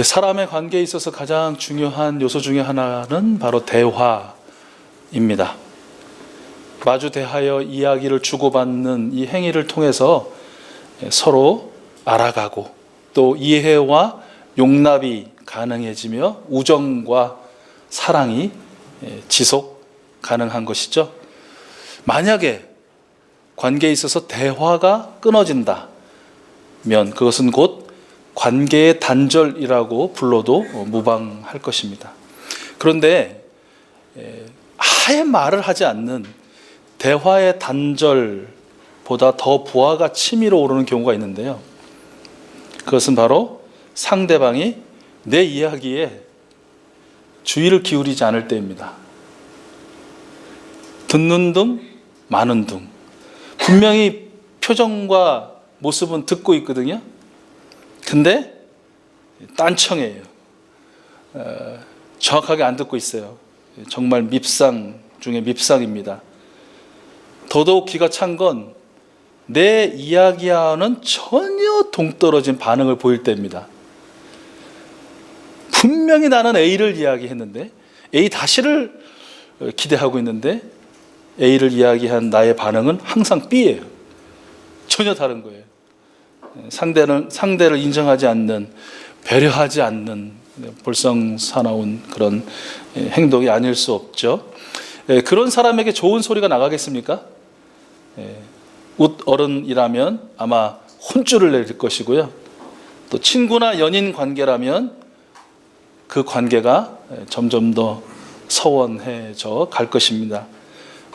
사람의 관계에 있어서 가장 중요한 요소 중에 하나는 바로 대화입니다. 마주 대하여 이야기를 주고받는 이 행위를 통해서 서로 알아가고 또 이해와 용납이 가능해지며 우정과 사랑이 지속 가능한 것이죠. 만약에 관계에 있어서 대화가 끊어진다면 그것은 곧 관계의 단절이라고 불러도 무방할 것입니다. 그런데 아예 말을 하지 않는 대화의 단절보다 더 부하가 치밀어 오르는 경우가 있는데요. 그것은 바로 상대방이 내 이야기에 주의를 기울이지 않을 때입니다. 듣는 둥 마는 둥. 분명히 표정과 모습은 듣고 있거든요. 근데 딴청이에요. 정확하게 안 듣고 있어요. 정말 밉상 중에 밉상입니다. 더더욱 기가 찬 건 내 이야기와는 전혀 동떨어진 반응을 보일 때입니다. 분명히 나는 A를 이야기했는데 A 다시를 기대하고 있는데 A를 이야기한 나의 반응은 항상 B예요. 전혀 다른 거예요. 상대를 인정하지 않는, 배려하지 않는 볼썽사나운 그런 행동이 아닐 수 없죠. 그런 사람에게 좋은 소리가 나가겠습니까? 웃어른이라면 아마 혼쭐을 낼 것이고요. 또 친구나 연인 관계라면 그 관계가 점점 더 서원해져 갈 것입니다.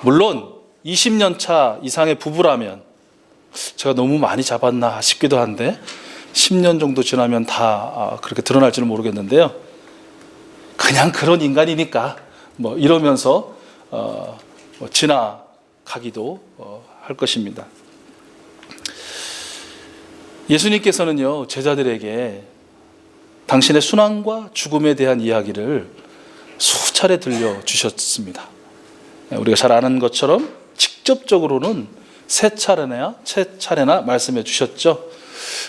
물론 20년 차 이상의 부부라면 제가 너무 많이 잡았나 싶기도 한데 10년 정도 지나면 다 그렇게 드러날지는 모르겠는데요. 그냥 그런 인간이니까 뭐 이러면서 지나가기도 할 것입니다. 예수님께서는요, 제자들에게 당신의 순환과 죽음에 대한 이야기를 수차례 들려주셨습니다. 우리가 잘 아는 것처럼 직접적으로는 세 차례나 말씀해 주셨죠.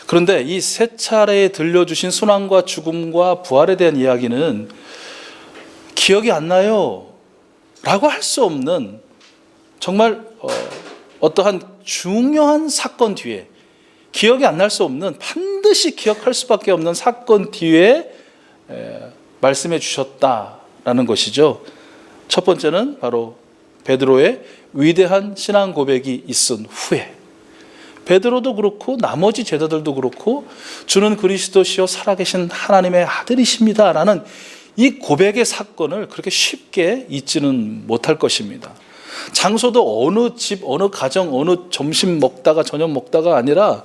그런데 이 세 차례에 들려주신 순환과 죽음과 부활에 대한 이야기는 기억이 안 나요 라고 할 수 없는 정말 어떠한 중요한 사건 뒤에 기억이 안 날 수 없는 반드시 기억할 수밖에 없는 사건 뒤에 말씀해 주셨다라는 것이죠. 첫 번째는 바로 베드로의 위대한 신앙 고백이 있은 후에 베드로도 그렇고 나머지 제자들도 그렇고 주는 그리스도시요 살아계신 하나님의 아들이십니다 라는 이 고백의 사건을 그렇게 쉽게 잊지는 못할 것입니다. 장소도 어느 집, 어느 가정, 어느 점심 먹다가 저녁 먹다가 아니라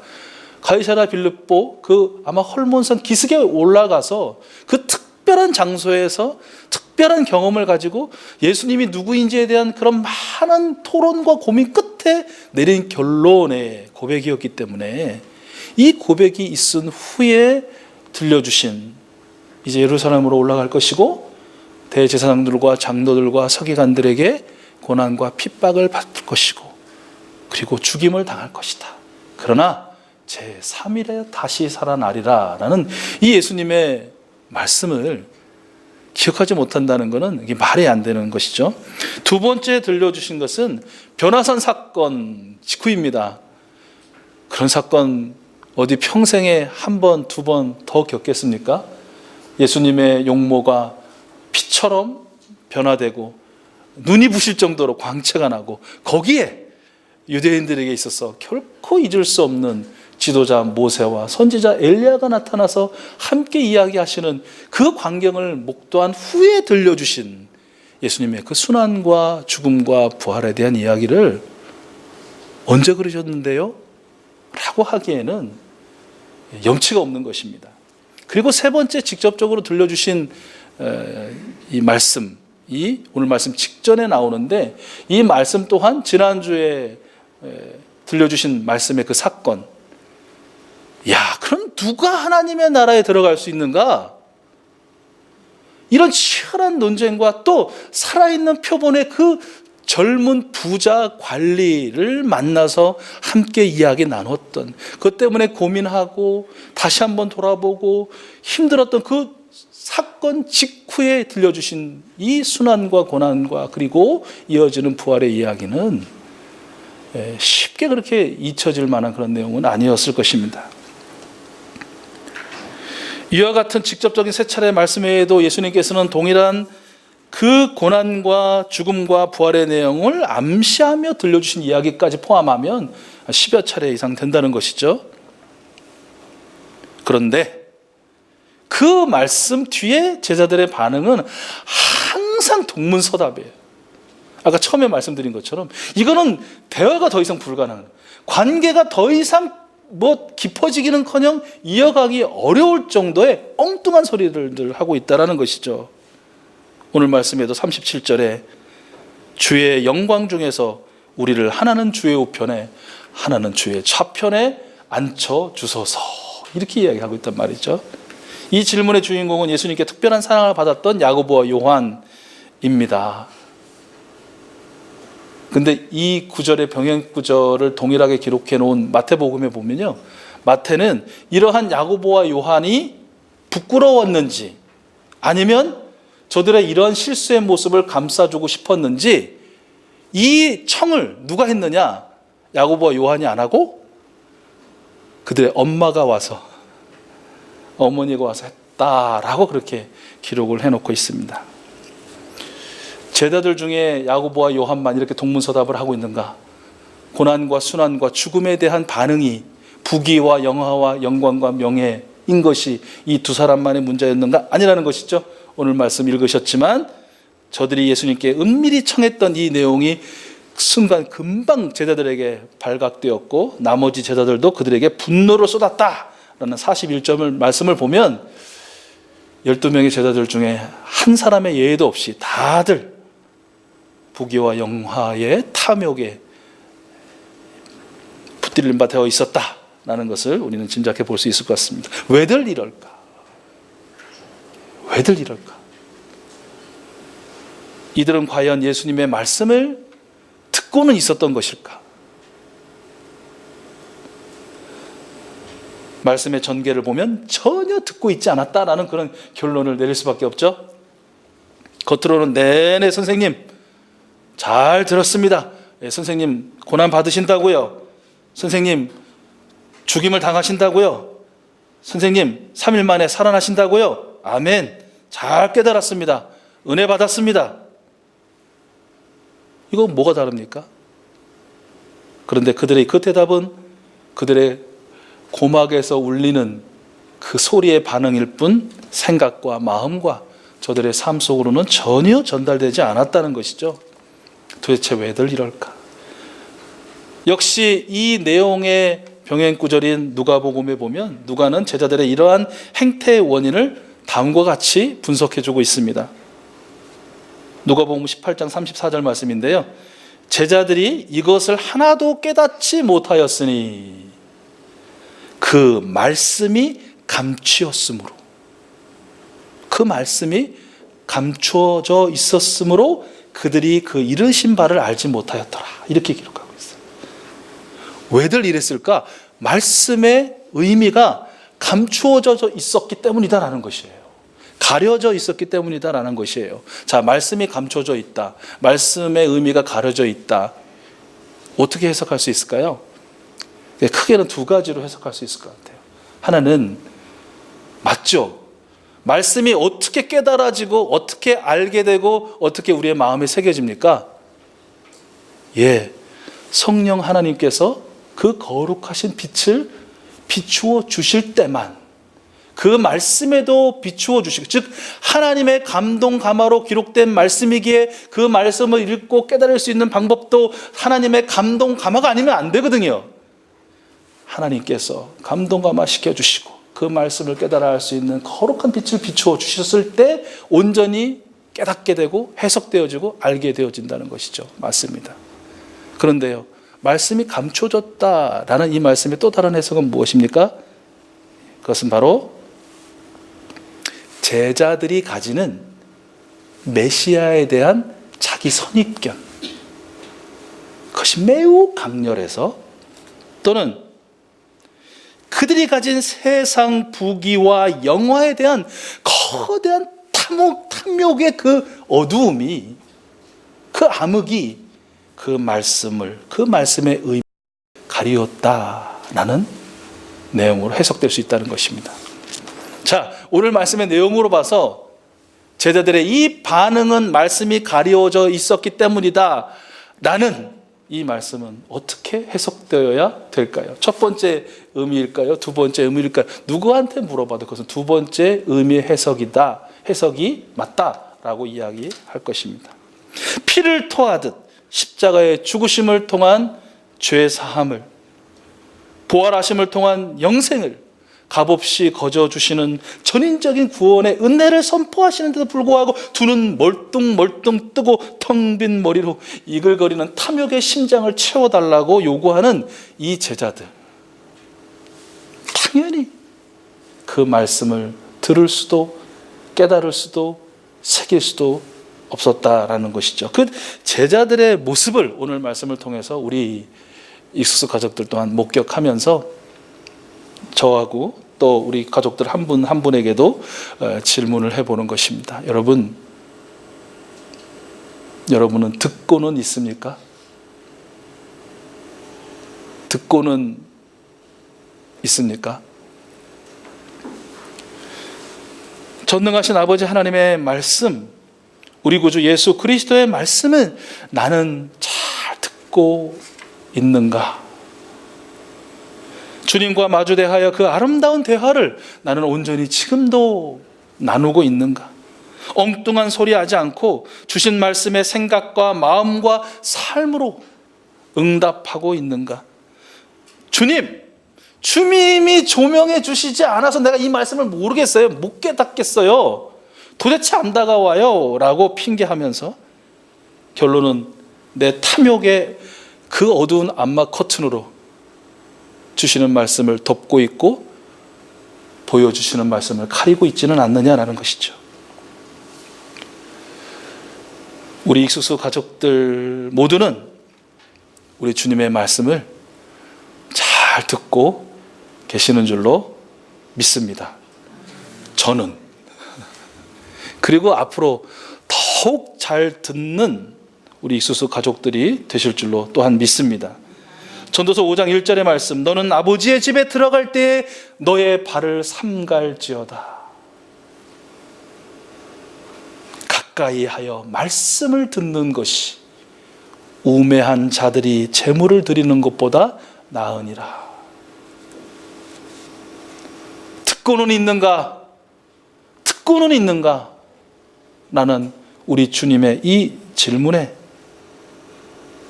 가이사랴 빌립보 그 아마 헐몬산 기슭에 올라가서 그 특별한 장소에서 특별한 경험을 가지고 예수님이 누구인지에 대한 그런 많은 토론과 고민 끝에 내린 결론의 고백이었기 때문에 이 고백이 있은 후에 들려주신 이제 예루살렘으로 올라갈 것이고 대제사장들과 장로들과 서기관들에게 고난과 핍박을 받을 것이고 그리고 죽임을 당할 것이다. 그러나 제3일에 다시 살아나리라 라는 이 예수님의 말씀을 기억하지 못한다는 것은 이게 말이 안 되는 것이죠. 두 번째 들려주신 것은 변화산 사건 직후입니다. 그런 사건 어디 평생에 한 번, 두 번 더 겪겠습니까? 예수님의 용모가 피처럼 변화되고 눈이 부실 정도로 광채가 나고 거기에 유대인들에게 있어서 결코 잊을 수 없는 지도자 모세와 선지자 엘리야가 나타나서 함께 이야기하시는 그 광경을 목도한 후에 들려주신 예수님의 그 순환과 죽음과 부활에 대한 이야기를 언제 그러셨는데요? 라고 하기에는 염치가 없는 것입니다. 그리고 세 번째 직접적으로 들려주신 이 말씀, 이 오늘 말씀 직전에 나오는데 이 말씀 또한 지난주에 들려주신 말씀의 그 사건. 야, 그럼 누가 하나님의 나라에 들어갈 수 있는가? 이런 치열한 논쟁과 또 살아있는 표본의 그 젊은 부자 관리를 만나서 함께 이야기 나눴던, 그것 때문에 고민하고 다시 한번 돌아보고 힘들었던 그 사건 직후에 들려주신 이 순환과 고난과 그리고 이어지는 부활의 이야기는 쉽게 그렇게 잊혀질 만한 그런 내용은 아니었을 것입니다. 이와 같은 직접적인 세 차례의 말씀 외에도 예수님께서는 동일한 그 고난과 죽음과 부활의 내용을 암시하며 들려주신 이야기까지 포함하면 10여 차례 이상 된다는 것이죠. 그런데 그 말씀 뒤에 제자들의 반응은 항상 동문서답이에요. 아까 처음에 말씀드린 것처럼 이거는 대화가 더 이상 불가능한, 관계가 더 이상 깊어지기는커녕 이어가기 어려울 정도의 엉뚱한 소리를 하고 있다는 것이죠. 오늘 말씀에도 37절에 주의 영광 중에서 우리를 하나는 주의 우편에 하나는 주의 좌편에 앉혀주소서, 이렇게 이야기하고 있단 말이죠. 이 질문의 주인공은 예수님께 특별한 사랑을 받았던 야고보와 요한입니다. 근데 이 구절의 병행 구절을 동일하게 기록해 놓은 마태복음에 보면요, 마태는 이러한 야고보와 요한이 부끄러웠는지 아니면 저들의 이러한 실수의 모습을 감싸주고 싶었는지 이 청을 누가 했느냐? 야고보와 요한이 안 하고 그들의 엄마가 와서, 어머니가 와서 했다라고 그렇게 기록을 해놓고 있습니다. 제자들 중에 야고보와 요한만 이렇게 동문서답을 하고 있는가? 고난과 순환과 죽음에 대한 반응이 부귀와 영화와 영광과 명예인 것이 이 두 사람만의 문제였는가? 아니라는 것이죠. 오늘 말씀 읽으셨지만 저들이 예수님께 은밀히 청했던 이 내용이 순간 금방 제자들에게 발각되었고 나머지 제자들도 그들에게 분노를 쏟았다라는 41점을 말씀을 보면 12명의 제자들 중에 한 사람의 예외도 없이 다들 부귀와 영화의 탐욕에 붙들림 바 되어 있었다라는 것을 우리는 짐작해 볼 수 있을 것 같습니다. 왜들 이럴까? 왜들 이럴까? 이들은 과연 예수님의 말씀을 듣고는 있었던 것일까? 말씀의 전개를 보면 전혀 듣고 있지 않았다라는 그런 결론을 내릴 수밖에 없죠. 겉으로는 네네 선생님 잘 들었습니다. 예, 선생님 고난 받으신다고요. 선생님 죽임을 당하신다고요. 선생님 3일 만에 살아나신다고요. 아멘. 잘 깨달았습니다. 은혜 받았습니다. 이거 뭐가 다릅니까? 그런데 그들의 그 대답은 그들의 고막에서 울리는 그 소리의 반응일 뿐 생각과 마음과 저들의 삶 속으로는 전혀 전달되지 않았다는 것이죠. 도대체 왜들 이럴까? 역시 이 내용의 병행 구절인 누가복음에 보면 누가는 제자들의 이러한 행태의 원인을 다음과 같이 분석해주고 있습니다. 누가복음 18장 34절 말씀인데요, 제자들이 이것을 하나도 깨닫지 못하였으니 그 말씀이 감추었으므로, 그 말씀이 감추어져 있었으므로 그들이 그 이르신 바를 알지 못하였더라, 이렇게 기록하고 있어요. 왜들 이랬을까? 말씀의 의미가 감추어져 있었기 때문이다라는 것이에요. 가려져 있었기 때문이다라는 것이에요. 자, 말씀이 감춰져 있다, 말씀의 의미가 가려져 있다, 어떻게 해석할 수 있을까요? 크게는 두 가지로 해석할 수 있을 것 같아요. 하나는 맞죠, 말씀이 어떻게 깨달아지고 어떻게 알게 되고 어떻게 우리의 마음에 새겨집니까? 예, 성령 하나님께서 그 거룩하신 빛을 비추어 주실 때만, 그 말씀에도 비추어 주시고, 즉 하나님의 감동 감화로 기록된 말씀이기에 그 말씀을 읽고 깨달을 수 있는 방법도 하나님의 감동 감화가 아니면 안 되거든요. 하나님께서 감동 감화 시켜주시고 그 말씀을 깨달아 할 수 있는 거룩한 빛을 비추어 주셨을 때 온전히 깨닫게 되고 해석되어지고 알게 되어진다는 것이죠. 맞습니다. 그런데요, 말씀이 감춰졌다라는 이 말씀의 또 다른 해석은 무엇입니까? 그것은 바로 제자들이 가지는 메시아에 대한 자기 선입견, 그것이 매우 강렬해서 또는 그들이 가진 세상 부귀와 영화에 대한 거대한 탐욕의 그 어두움이, 그 암흑이 그 말씀의 의미를 가리웠다라는 내용으로 해석될 수 있다는 것입니다. 자, 오늘 말씀의 내용으로 봐서 제자들의 이 반응은 말씀이 가리워져 있었기 때문이다 라는 이 말씀은 어떻게 해석되어야 될까요? 첫 번째 의미일까요? 두 번째 의미일까요? 누구한테 물어봐도 그것은 두 번째 의미의 해석이다, 해석이 맞다라고 이야기할 것입니다. 피를 토하듯 십자가의 죽으심을 통한 죄 사함을, 부활하심을 통한 영생을 값없이 거저주시는 전인적인 구원의 은혜를 선포하시는데도 불구하고 두 눈 멀뚱멀뚱 뜨고 텅 빈 머리로 이글거리는 탐욕의 심장을 채워달라고 요구하는 이 제자들, 당연히 그 말씀을 들을 수도 깨달을 수도 새길 수도 없었다라는 것이죠. 그 제자들의 모습을 오늘 말씀을 통해서 우리 익숙수 가족들 또한 목격하면서 저하고 또 우리 가족들 한 분 한 분에게도 질문을 해보는 것입니다. 여러분은 듣고는 있습니까? 듣고는 있습니까? 전능하신 아버지 하나님의 말씀, 우리 구주 예수 그리스도의 말씀은 나는 잘 듣고 있는가? 주님과 마주 대하여 그 아름다운 대화를 나는 온전히 지금도 나누고 있는가? 엉뚱한 소리 하지 않고 주신 말씀의 생각과 마음과 삶으로 응답하고 있는가? 주님이 조명해 주시지 않아서 내가 이 말씀을 모르겠어요. 못 깨닫겠어요. 도대체 안 다가와요. 라고 핑계하면서 결론은 내 탐욕의 그 어두운 암막 커튼으로 주시는 말씀을 덮고 있고 보여주시는 말씀을 가리고 있지는 않느냐라는 것이죠. 우리 익숙수 가족들 모두는 우리 주님의 말씀을 잘 듣고 계시는 줄로 믿습니다. 저는. 그리고 앞으로 더욱 잘 듣는 우리 익숙수 가족들이 되실 줄로 또한 믿습니다. 전도서 5장 1절의 말씀, 너는 아버지의 집에 들어갈 때에 너의 발을 삼갈지어다. 가까이 하여 말씀을 듣는 것이 우매한 자들이 제물을 드리는 것보다 나으니라. 듣고는 있는가? 듣고는 있는가? 라는 우리 주님의 이 질문에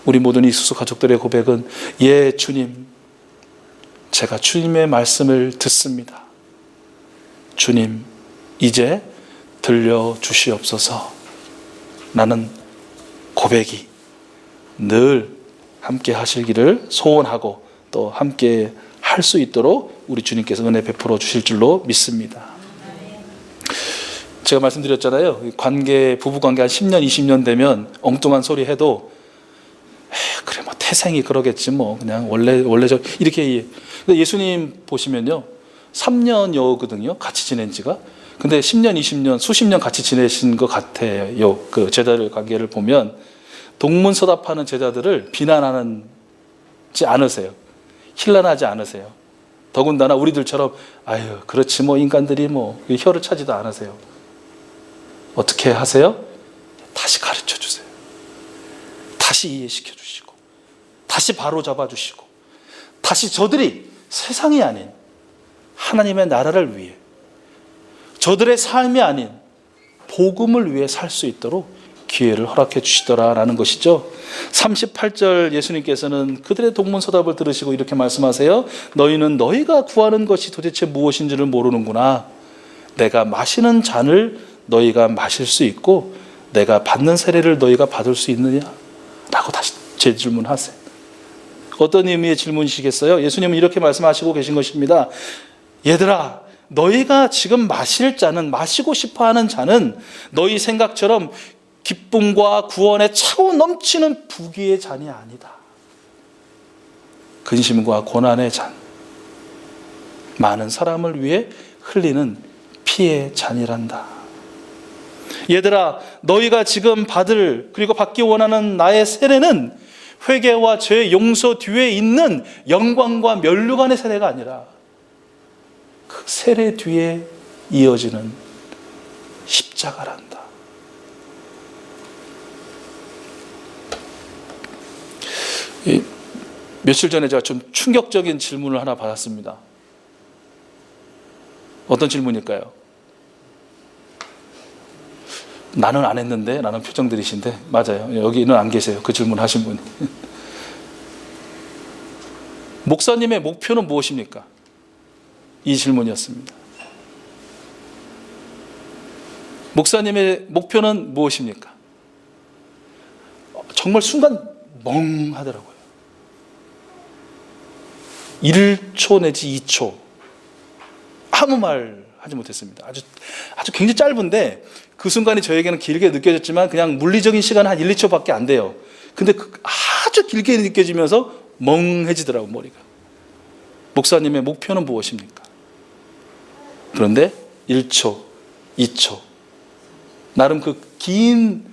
우리 모든 익숙수 가족들의 고백은, 예 주님, 제가 주님의 말씀을 듣습니다. 주님, 이제 들려주시옵소서. 라는 고백이 늘 함께 하시기를 소원하고 또 함께 할 수 있도록 우리 주님께서 은혜 베풀어 주실 줄로 믿습니다. 제가 말씀드렸잖아요. 부부관계 한 10년, 20년 되면 엉뚱한 소리 해도 그래 뭐 태생이 그러겠지 뭐 그냥 원래 이렇게. 근데 예수님 보시면요 3년여거든요 같이 지낸 지가. 근데 10년 20년 수십 년 같이 지내신 것 같아요. 그 제자들 관계를 보면 동문서답하는 제자들을 비난하지 않으세요. 힐난하지 않으세요. 더군다나 우리들처럼 아유 그렇지 뭐 인간들이 뭐 혀를 차지도 않으세요. 어떻게 하세요? 다시 가르쳐 주세요. 다시 이해시켜 주시고 다시 바로잡아 주시고 다시 저들이 세상이 아닌 하나님의 나라를 위해 저들의 삶이 아닌 복음을 위해 살 수 있도록 기회를 허락해 주시더라라는 것이죠. 38절 예수님께서는 그들의 동문서답을 들으시고 이렇게 말씀하세요. 너희는 너희가 구하는 것이 도대체 무엇인지를 모르는구나. 내가 마시는 잔을 너희가 마실 수 있고 내가 받는 세례를 너희가 받을 수 있느냐? 라고 다시 재질문하세요. 어떤 의미의 질문이시겠어요? 예수님은 이렇게 말씀하시고 계신 것입니다. 얘들아, 너희가 지금 마실 잔은, 마시고 싶어하는 잔은 너희 생각처럼 기쁨과 구원에 차고 넘치는 부귀의 잔이 아니다. 근심과 고난의 잔, 많은 사람을 위해 흘리는 피의 잔이란다. 얘들아, 너희가 지금 받을, 그리고 받기 원하는 나의 세례는 회개와 죄 용서 뒤에 있는 영광과 면류관의 세례가 아니라 그 세례 뒤에 이어지는 십자가란다. 며칠 전에 제가 좀 충격적인 질문을 하나 받았습니다. 어떤 질문일까요? 나는 안 했는데 라는 표정들이신데, 맞아요. 여기는 안 계세요. 그 질문 하신 분이. 목사님의 목표는 무엇입니까? 이 질문이었습니다. 목사님의 목표는 무엇입니까? 정말 순간 멍하더라고요. 1초 내지 2초 아무 말 하지 못했습니다. 아주 굉장히 짧은데 그 순간이 저에게는 길게 느껴졌지만 그냥 물리적인 시간은 한 1, 2초밖에 안 돼요. 근데 아주 길게 느껴지면서 멍해지더라고요, 머리가. 목사님의 목표는 무엇입니까? 그런데 1초, 2초, 나름 그 긴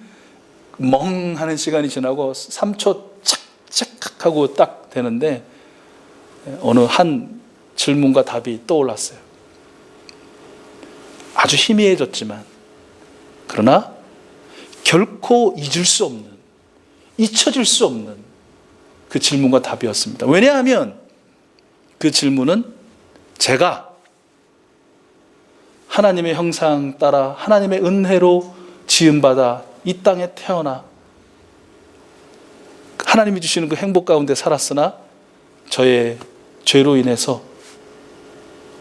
멍하는 시간이 지나고 3초 착착 하고 딱 되는데 어느 한 질문과 답이 떠올랐어요. 아주 희미해졌지만 그러나 결코 잊을 수 없는, 잊혀질 수 없는 그 질문과 답이었습니다. 왜냐하면 그 질문은 제가 하나님의 형상 따라 하나님의 은혜로 지음받아 이 땅에 태어나 하나님이 주시는 그 행복 가운데 살았으나 저의 죄로 인해서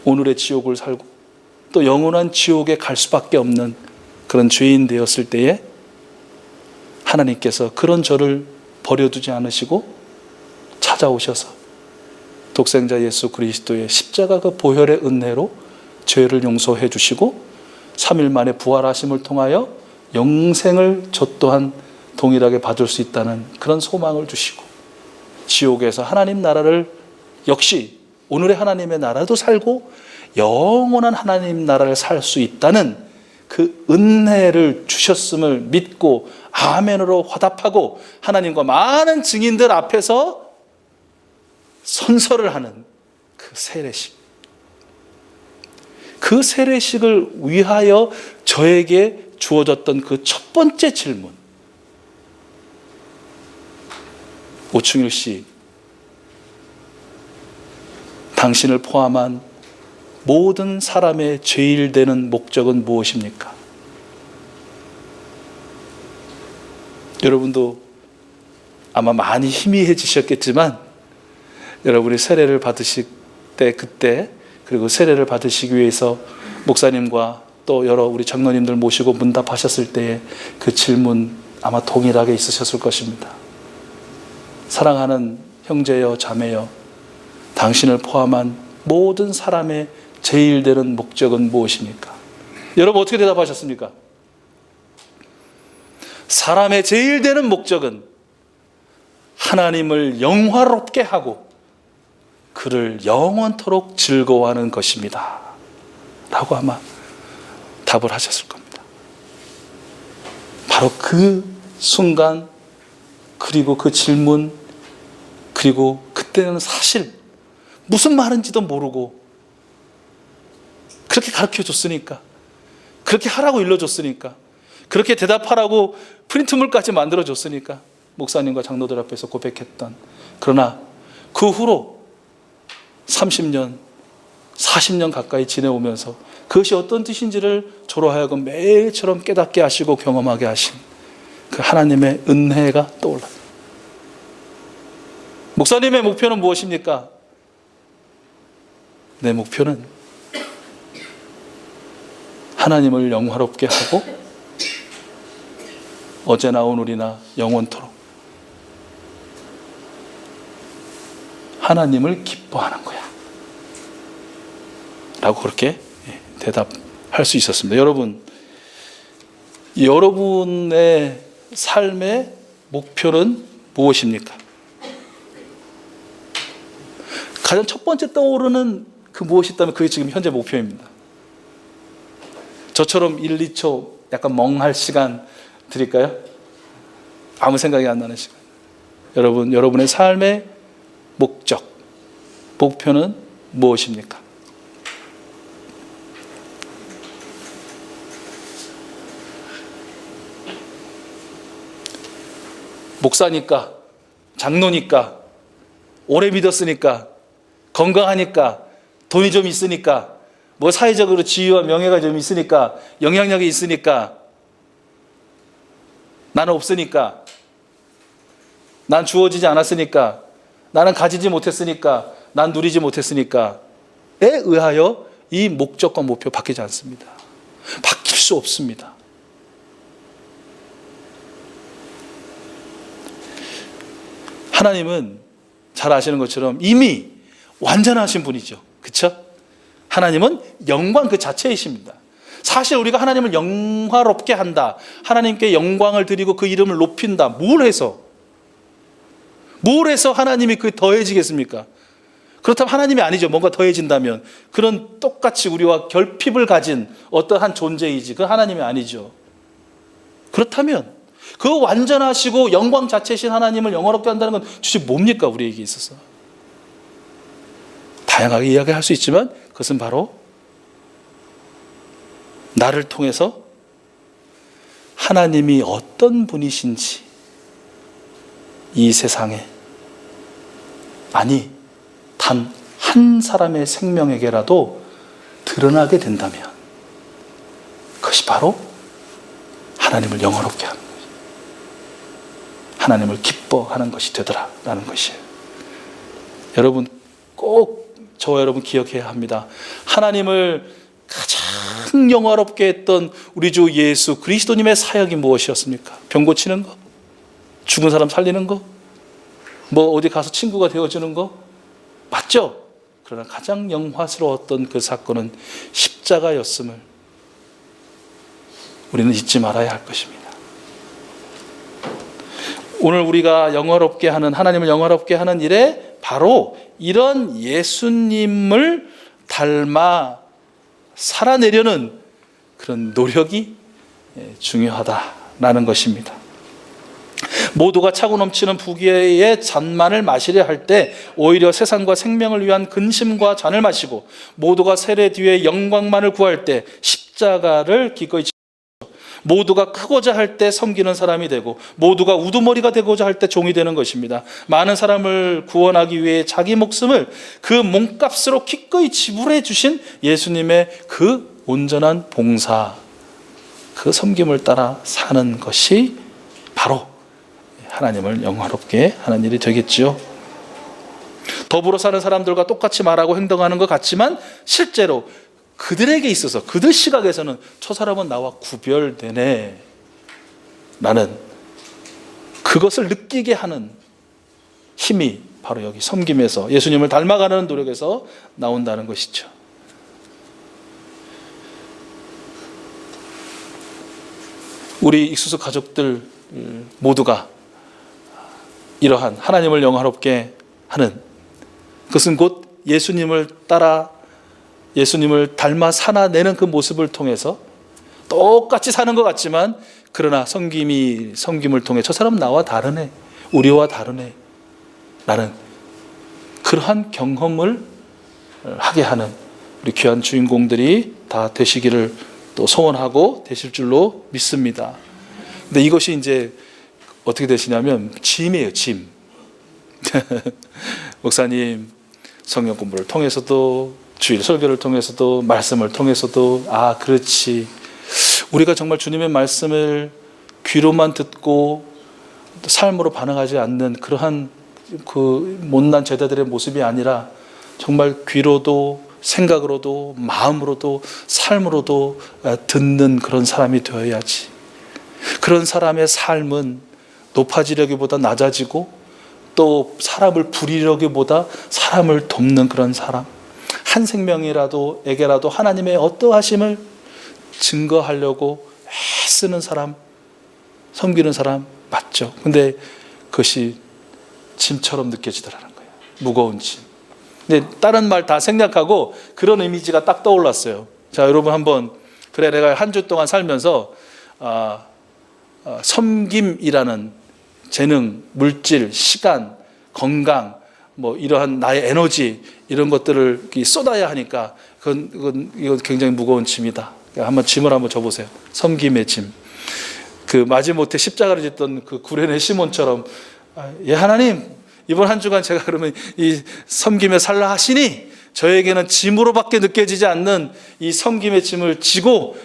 오늘의 지옥을 살고 또 영원한 지옥에 갈 수밖에 없는 그런 죄인 되었을 때에 하나님께서 그런 저를 버려두지 않으시고 찾아오셔서 독생자 예수 그리스도의 십자가 그 보혈의 은혜로 죄를 용서해 주시고 3일 만에 부활하심을 통하여 영생을 저 또한 동일하게 받을 수 있다는 그런 소망을 주시고 지옥에서 하나님 나라를 역시 오늘의 하나님의 나라도 살고 영원한 하나님 나라를 살 수 있다는 그 은혜를 주셨음을 믿고 아멘으로 화답하고 하나님과 많은 증인들 앞에서 선서를 하는 그 세례식, 그 세례식을 위하여 저에게 주어졌던 그 첫 번째 질문, 오충일 씨, 당신을 포함한 모든 사람의 죄일 되는 목적은 무엇입니까? 여러분도 아마 많이 희미해지셨겠지만 여러분이 세례를 받으실 때 그때, 그리고 세례를 받으시기 위해서 목사님과 또 여러 우리 장로님들 모시고 문답하셨을 때의 그 질문 아마 동일하게 있으셨을 것입니다. 사랑하는 형제여 자매여, 당신을 포함한 모든 사람의 제일 되는 목적은 무엇입니까? 여러분 어떻게 대답하셨습니까? 사람의 제일 되는 목적은 하나님을 영화롭게 하고 그를 영원토록 즐거워하는 것입니다 라고 아마 답을 하셨을 겁니다. 바로 그 순간, 그리고 그 질문, 그리고 그때는 사실 무슨 말인지도 모르고 그렇게 가르쳐줬으니까, 그렇게 하라고 일러줬으니까, 그렇게 대답하라고 프린트물까지 만들어줬으니까 목사님과 장로들 앞에서 고백했던, 그러나 그 후로 30년, 40년 가까이 지내오면서 그것이 어떤 뜻인지를 저로 하여금 매일처럼 깨닫게 하시고 경험하게 하신 그 하나님의 은혜가 떠올라요. 목사님의 목표는 무엇입니까? 내 목표는 하나님을 영화롭게 하고 어제나 오늘이나 영원토록 하나님을 기뻐하는 거야 라고 그렇게 대답할 수 있었습니다. 여러분, 여러분의 삶의 목표는 무엇입니까? 가장 첫 번째 떠오르는 그 무엇이 있다면 그게 지금 현재 목표입니다. 저처럼 1, 2초 약간 멍할 시간 드릴까요? 아무 생각이 안 나는 시간. 여러분의 삶의 목적, 목표는 무엇입니까? 목사니까, 장로니까, 오래 믿었으니까, 건강하니까, 돈이 좀 있으니까, 뭐 사회적으로 지위와 명예가 좀 있으니까, 영향력이 있으니까, 나는 없으니까, 난 주어지지 않았으니까, 나는 가지지 못했으니까, 난 누리지 못했으니까에 의하여 이 목적과 목표 바뀌지 않습니다. 바뀔 수 없습니다. 하나님은 잘 아시는 것처럼 이미 완전하신 분이죠. 그렇죠? 하나님은 영광 그 자체이십니다. 사실 우리가 하나님을 영화롭게 한다, 하나님께 영광을 드리고 그 이름을 높인다, 뭘 해서 하나님이 그 더해지겠습니까? 그렇다면 하나님이 아니죠. 뭔가 더해진다면 그런 똑같이 우리와 결핍을 가진 어떠한 존재이지 그 하나님이 아니죠. 그렇다면 그 완전하시고 영광 자체이신 하나님을 영화롭게 한다는 건 도대체 뭡니까? 우리에게 있어서 다양하게 이야기할 수 있지만 그것은 바로 나를 통해서 하나님이 어떤 분이신지 이 세상에, 아니 단 한 사람의 생명에게라도 드러나게 된다면 그것이 바로 하나님을 영화롭게 하는 것이에요. 하나님을 기뻐하는 것이 되더라라는 것이에요. 여러분 꼭 저와 여러분 기억해야 합니다. 하나님을 가장 영화롭게 했던 우리 주 예수 그리스도님의 사역이 무엇이었습니까? 병 고치는 거? 죽은 사람 살리는 거? 뭐 어디 가서 친구가 되어주는 거? 맞죠? 그러나 가장 영화스러웠던 그 사건은 십자가였음을 우리는 잊지 말아야 할 것입니다. 오늘 우리가 영화롭게 하는, 하나님을 영화롭게 하는 일에 바로 이런 예수님을 닮아 살아내려는 그런 노력이 중요하다라는 것입니다. 모두가 차고 넘치는 부귀의 잔만을 마시려 할 때 오히려 세상과 생명을 위한 근심과 잔을 마시고, 모두가 세례 뒤에 영광만을 구할 때 십자가를 기꺼이 지고, 모두가 크고자 할 때 섬기는 사람이 되고, 모두가 우두머리가 되고자 할 때 종이 되는 것입니다. 많은 사람을 구원하기 위해 자기 목숨을 그 몸값으로 기꺼이 지불해 주신 예수님의 그 온전한 봉사, 그 섬김을 따라 사는 것이 바로 하나님을 영화롭게 하는 일이 되겠죠. 더불어 사는 사람들과 똑같이 말하고 행동하는 것 같지만 실제로 그들에게 있어서, 그들 시각에서는 저 사람은 나와 구별되네 라는 그것을 느끼게 하는 힘이 바로 여기 섬김에서, 예수님을 닮아가는 노력에서 나온다는 것이죠. 우리 익수수 가족들 모두가 이러한 하나님을 영화롭게 하는, 그것은 곧 예수님을 따라, 예수님을 닮아 살아내는 그 모습을 통해서 똑같이 사는 것 같지만, 그러나 섬김을 통해 저 사람은 나와 다르네, 우리와 다르네 라는 그러한 경험을 하게 하는 우리 귀한 주인공들이 다 되시기를 또 소원하고 되실 줄로 믿습니다. 근데 이것이 이제 어떻게 되시냐면 짐이에요, 짐. 목사님, 성경 공부를 통해서도, 주일 설교를 통해서도, 말씀을 통해서도, 아, 그렇지, 우리가 정말 주님의 말씀을 귀로만 듣고 삶으로 반응하지 않는 그러한 그 못난 제자들의 모습이 아니라 정말 귀로도 생각으로도 마음으로도 삶으로도 듣는 그런 사람이 되어야지. 그런 사람의 삶은 높아지려기보다 낮아지고, 또 사람을 부리려기보다 사람을 돕는 그런 사람, 한 생명이라도 에게라도 하나님의 어떠하심을 증거하려고 애쓰는 사람, 섬기는 사람 맞죠. 근데 그것이 짐처럼 느껴지더라는 거예요. 무거운 짐. 근데 다른 말 다 생략하고 그런 이미지가 딱 떠올랐어요. 자, 여러분 한번, 그래 내가 한 주 동안 살면서 섬김이라는 재능, 물질, 시간, 건강, 뭐 이러한 나의 에너지 이런 것들을 쏟아야 하니까 이건 굉장히 무거운 짐이다. 한번 짐을 한번 져보세요. 섬김의 짐. 그 마지못해 십자가를 짓던 그 구레네 시몬처럼, 예 하나님, 이번 한 주간 제가 그러면 이 섬김에 살라 하시니 저에게는 짐으로밖에 느껴지지 않는 이 섬김의 짐을 지고,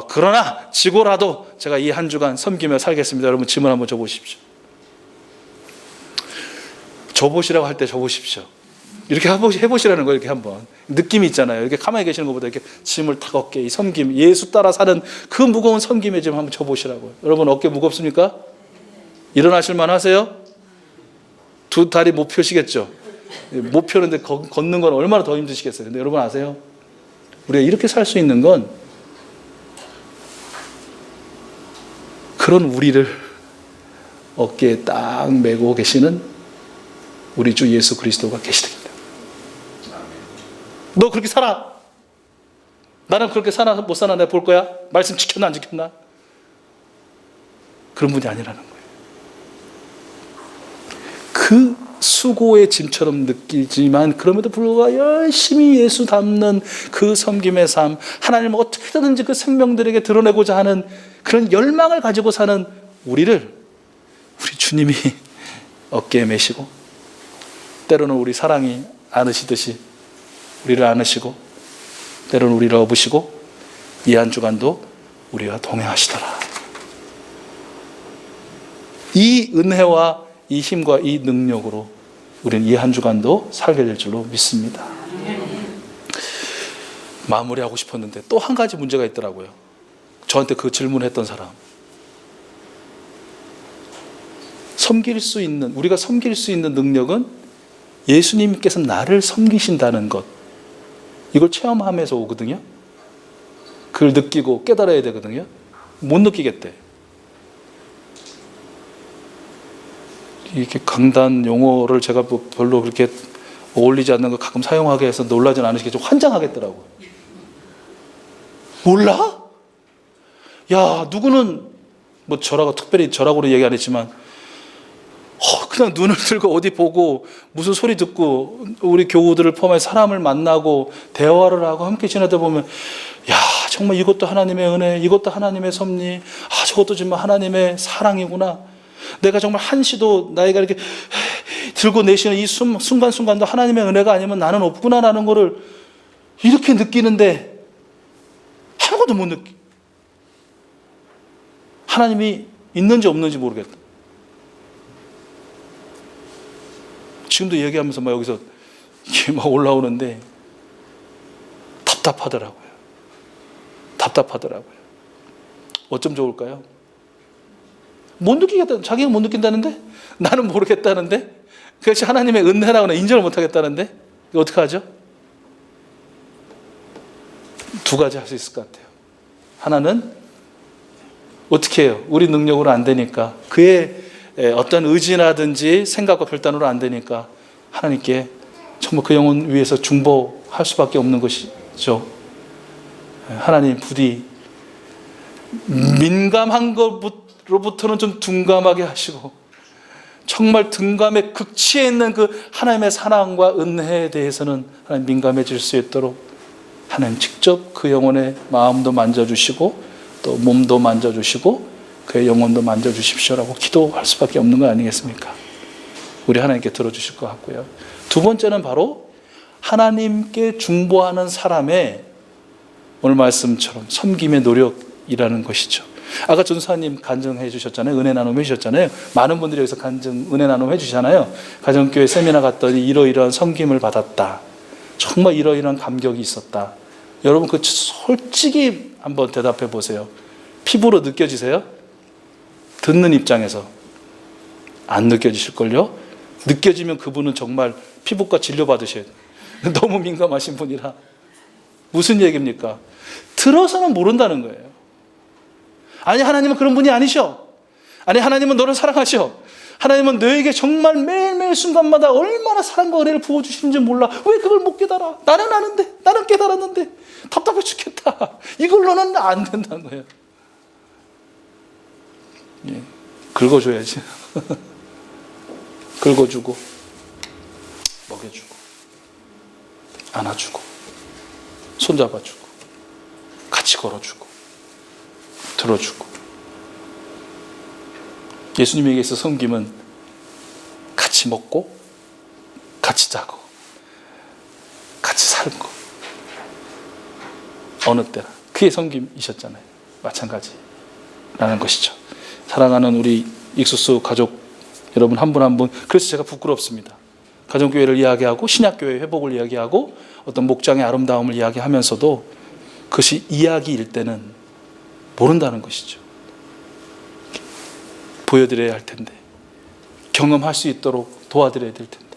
그러나 지고라도 제가 이 한 주간 섬기며 살겠습니다. 여러분 짐을 한번 져보십시오. 져보시라고 할 때 져보십시오. 이렇게 해보시라는 거예요. 이렇게 한번 느낌이 있잖아요. 이렇게 가만히 계시는 것보다 이렇게 짐을 탁 어깨, 이 섬김, 예수 따라 사는 그 무거운 섬김의 짐 한번 져보시라고요. 여러분 어깨 무겁습니까? 일어나실만 하세요? 두 다리 못 펴시겠죠? 못 펴는데 걷는 건 얼마나 더 힘드시겠어요. 근데 여러분 아세요? 우리가 이렇게 살 수 있는 건 그런 우리를 어깨에 딱 메고 계시는 우리 주 예수 그리스도가 계시다. 너 그렇게 살아. 나는 그렇게 사나 못 사나 내가 볼 거야. 말씀 지켰나 안 지켰나. 그런 분이 아니라는 거예요. 그 수고의 짐처럼 느끼지만 그럼에도 불구하고 열심히 예수 닮는 그 섬김의 삶, 하나님을 어떻게든지 그 생명들에게 드러내고자 하는 그런 열망을 가지고 사는 우리 주님이 어깨에 메시고, 때로는 우리 사랑이 안으시듯이 우리를 안으시고, 때로는 우리를 업으시고, 이 한 주간도 우리와 동행하시더라. 이 은혜와 이 힘과 이 능력으로 우리는 이 한 주간도 살게 될 줄로 믿습니다. 마무리하고 싶었는데 또 한 가지 문제가 있더라고요. 저한테 그 질문했던 사람. 우리가 섬길 수 있는 능력은 예수님께서 나를 섬기신다는 것, 이걸 체험하면서 오거든요. 그걸 느끼고 깨달아야 되거든요. 못 느끼겠대. 이렇게 강단 용어를 제가 별로 그렇게 어울리지 않는 거 가끔 사용하게 해서 놀라진 않으시겠죠. 환장하겠더라고요. 몰라? 야, 누구는 뭐 특별히 저라고는 얘기 안 했지만 그냥 눈을 들고 어디 보고 무슨 소리 듣고 우리 교우들을 포함해서 사람을 만나고 대화를 하고 함께 지내다 보면, 야, 정말 이것도 하나님의 은혜, 이것도 하나님의 섭리, 저것도 정말 하나님의 사랑이구나. 내가 정말 한시도 나이가 이렇게 들고 내쉬는 이 순간순간도 하나님의 은혜가 아니면 나는 없구나라는 거를 이렇게 느끼는데 아무것도 못 느끼. 하나님이 있는지 없는지 모르겠다. 지금도 얘기하면서 막 여기서 이게 막 올라오는데 답답하더라고요. 어쩜 좋을까요? 못 느끼겠다. 자기가 못 느낀다는데? 나는 모르겠다는데? 그것이 하나님의 은혜라고는 인정을 못 하겠다는데? 이거 어떻게 하죠? 두 가지 할 수 있을 것 같아요. 하나는 어떻게 해요? 우리 능력으로 안 되니까, 그의 어떤 의지라든지 생각과 결단으로 안 되니까 하나님께 정말 그 영혼 위해서 중보할 수밖에 없는 것이죠. 하나님 부디 민감한 것로부터는 좀 둔감하게 하시고, 정말 둔감의 극치에 있는 그 하나님의 사랑과 은혜에 대해서는 하나님 민감해질 수 있도록 하나님 직접 그 영혼의 마음도 만져주시고 또 몸도 만져주시고 그의 영혼도 만져주십시오라고 기도할 수밖에 없는 거 아니겠습니까? 우리 하나님께 들어주실 것 같고요. 두 번째는 바로 하나님께 중보하는 사람의 오늘 말씀처럼 섬김의 노력이라는 것이죠. 아까 전사님 간증해 주셨잖아요. 은혜 나눔 해 주셨잖아요. 많은 분들이 여기서 은혜 나눔 해 주시잖아요. 가정교회 세미나 갔더니 이러이러한 섬김을 받았다. 정말 이러이러한 감격이 있었다. 여러분 그 솔직히 한번 대답해 보세요. 피부로 느껴지세요? 듣는 입장에서 안 느껴지실걸요? 느껴지면 그분은 정말 피부과 진료받으셔야 돼요. 너무 민감하신 분이라. 무슨 얘기입니까? 들어서는 모른다는 거예요. 아니 하나님은 그런 분이 아니셔. 아니 하나님은 너를 사랑하셔. 하나님은 너에게 정말 매일매일 순간마다 얼마나 사랑과 은혜를 부어주시는지 몰라. 왜 그걸 못 깨달아? 나는 아는데, 나는 깨달았는데 답답해 죽겠다. 이걸로는 안 된다는 거예요. 예, 긁어줘야지. 긁어주고 먹여주고 안아주고 손잡아주고 같이 걸어주고 들어주고. 예수님에게 있어 섬김은 같이 먹고 같이 자고 같이 살고 어느 때나 그게 섬김이셨잖아요. 마찬가지라는 것이죠. 사랑하는 우리 익수수 가족 여러분 한 분 한 분, 그래서 제가 부끄럽습니다. 가정교회를 이야기하고 신약교회 회복을 이야기하고 어떤 목장의 아름다움을 이야기하면서도 그것이 이야기일 때는 모른다는 것이죠. 보여드려야 할 텐데, 경험할 수 있도록 도와드려야 될 텐데.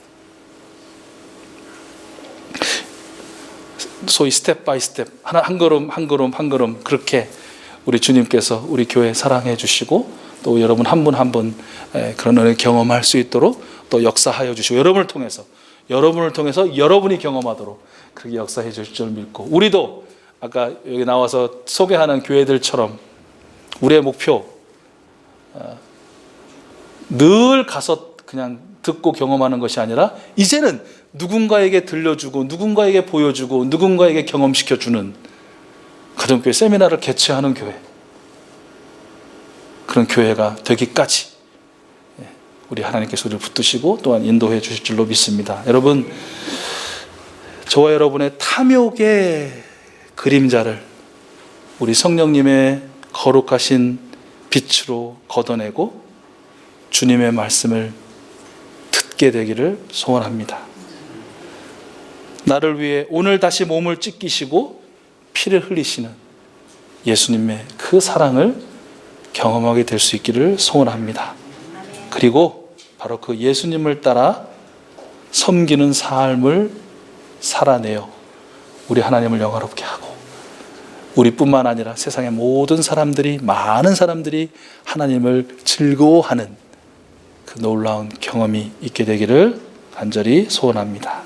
소위 스텝 바이 스텝, 한 걸음 한 걸음 한 걸음 그렇게 우리 주님께서 우리 교회 사랑해 주시고 또 여러분 한 분 한 분 그런 은혜 경험할 수 있도록 또 역사하여 주시고 여러분을 통해서 여러분이 경험하도록 그렇게 역사해 주실 줄 믿고, 우리도 아까 여기 나와서 소개하는 교회들처럼 우리의 목표 늘 가서 그냥 듣고 경험하는 것이 아니라 이제는 누군가에게 들려주고 누군가에게 보여주고 누군가에게 경험시켜주는 가정교회 세미나를 개최하는 교회, 그런 교회가 되기까지 우리 하나님께서 우리를 붙드시고 또한 인도해 주실 줄로 믿습니다. 여러분, 저와 여러분의 탐욕의 그림자를 우리 성령님의 거룩하신 빛으로 걷어내고 주님의 말씀을 듣게 되기를 소원합니다. 나를 위해 오늘 다시 몸을 찢기시고 피를 흘리시는 예수님의 그 사랑을 경험하게 될 수 있기를 소원합니다. 그리고 바로 그 예수님을 따라 섬기는 삶을 살아내어 우리 하나님을 영화롭게 하고 우리뿐만 아니라 세상의 모든 사람들이, 많은 사람들이 하나님을 즐거워하는 그 놀라운 경험이 있게 되기를 간절히 소원합니다.